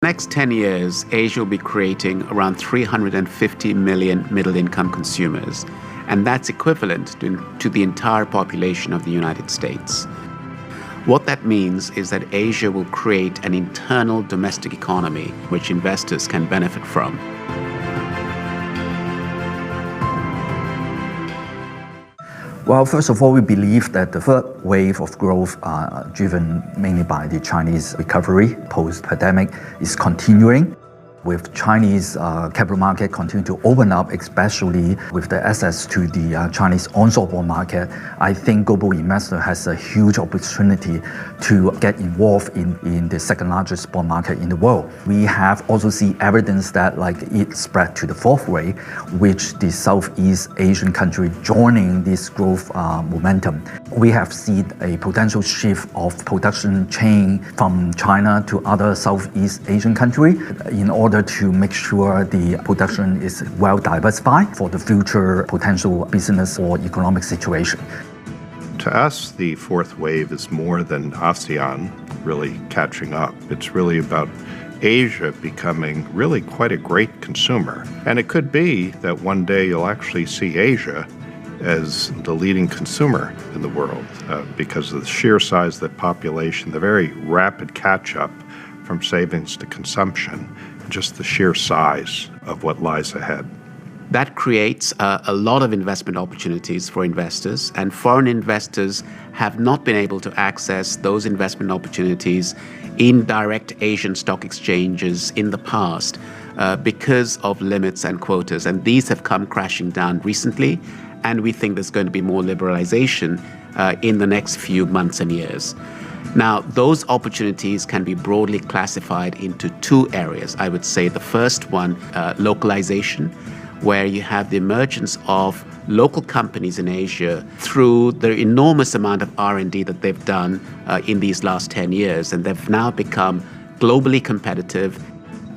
next 10 years, Asia will be creating around 350 million middle-income consumers, and that's equivalent to the entire population of the United States. What that means is that Asia will create an internal domestic economy which investors can benefit from. Well, first of all, we believe that the third wave of growth, driven mainly by the Chinese recovery post-pandemic, is continuing. With Chinese capital market continue to open up, especially with the access to the Chinese onshore bond market, I think global investor has a huge opportunity to get involved in the second largest bond market in the world. We have also seen evidence that it spread to the fourth wave, which the Southeast Asian country joining this growth momentum. We have seen a potential shift of production chain from China to other Southeast Asian country in order to make sure the production is well diversified for the future potential business or economic situation. To us, the fourth wave is more than ASEAN really catching up. It's really about Asia becoming really quite a great consumer. And it could be that one day you'll actually see Asia as the leading consumer in the world because of the sheer size of the population, the very rapid catch-up from savings to consumption, just the sheer size of what lies ahead. That creates a lot of investment opportunities for investors, and foreign investors have not been able to access those investment opportunities in direct Asian stock exchanges in the past because of limits and quotas, and these have come crashing down recently, and we think there's going to be more liberalization in the next few months and years. Now, those opportunities can be broadly classified into two areas. I would say the first one, localization, where you have the emergence of local companies in Asia through the enormous amount of R&D that they've done in these last 10 years. And they've now become globally competitive,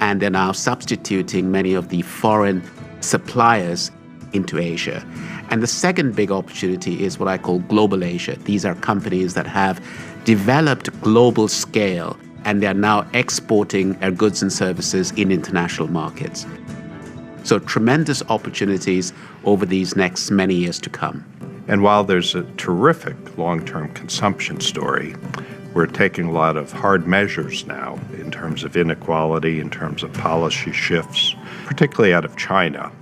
and they're now substituting many of the foreign suppliers into Asia. And the second big opportunity is what I call global Asia. These are companies that have developed global scale, and they are now exporting their goods and services in international markets. So tremendous opportunities over these next many years to come. And while there's a terrific long-term consumption story, we're taking a lot of hard measures now in terms of inequality, in terms of policy shifts, particularly out of China,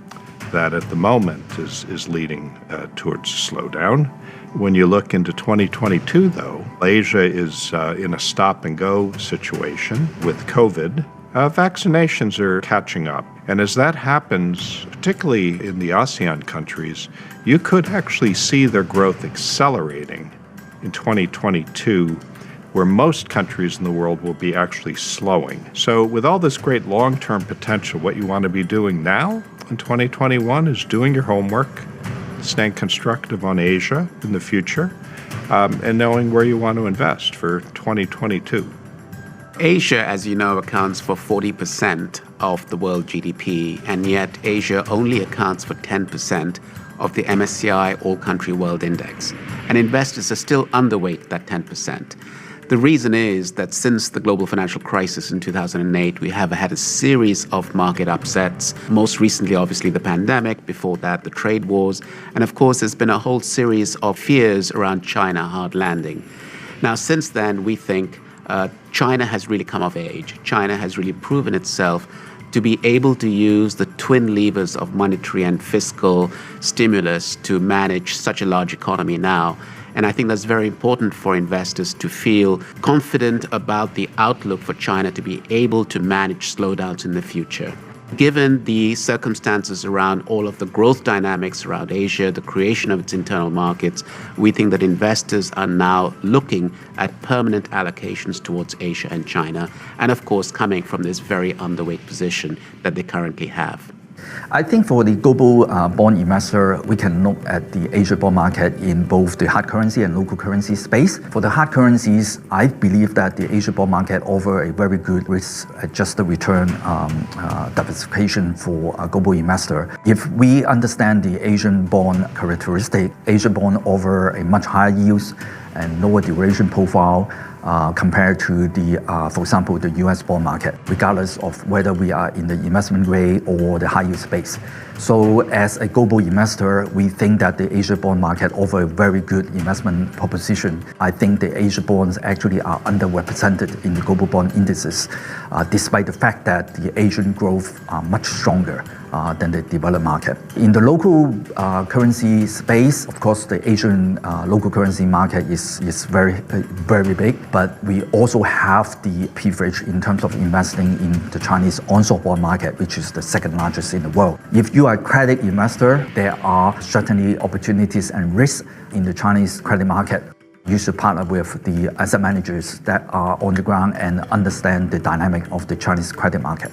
that at the moment is leading towards a slowdown. When you look into 2022, though, Asia is in a stop-and-go situation with COVID. Vaccinations are catching up. And as that happens, particularly in the ASEAN countries, you could actually see their growth accelerating in 2022, where most countries in the world will be actually slowing. So with all this great long-term potential, what you want to be doing now in 2021 is doing your homework, staying constructive on Asia in the future, and knowing where you want to invest for 2022. Asia, as you know, accounts for 40% of the world GDP, and yet Asia only accounts for 10% of the MSCI All-Country World Index. And investors are still underweight that 10%. The reason is that since the global financial crisis in 2008, we have had a series of market upsets. Most recently, obviously, the pandemic. Before that, the trade wars. And of course, there's been a whole series of fears around China hard landing. Now, since then, we think China has really come of age. China has really proven itself to be able to use the twin levers of monetary and fiscal stimulus to manage such a large economy now. And I think that's very important for investors to feel confident about the outlook for China to be able to manage slowdowns in the future. Given the circumstances around all of the growth dynamics around Asia, the creation of its internal markets, we think that investors are now looking at permanent allocations towards Asia and China, and of course coming from this very underweight position that they currently have. I think for the global bond investor, we can look at the Asia bond market in both the hard currency and local currency space. For the hard currencies, I believe that the Asia bond market offers a very good risk-adjusted return diversification for a global investor. If we understand the Asian bond characteristic, Asia bond offer a much higher yields and lower duration profile, compared to for example, the U.S. bond market, regardless of whether we are in the investment grade or the high yield space. So as a global investor, we think that the Asia bond market offers a very good investment proposition. I think the Asia bonds actually are underrepresented in the global bond indices, despite the fact that the Asian growth are much stronger than the developed market. In the local currency space, of course, the Asian local currency market is very big, but we also have the privilege in terms of investing in the Chinese onshore bond market, which is the second largest in the world. If you are a credit investor, there are certainly opportunities and risks in the Chinese credit market. You should partner with the asset managers that are on the ground and understand the dynamic of the Chinese credit market.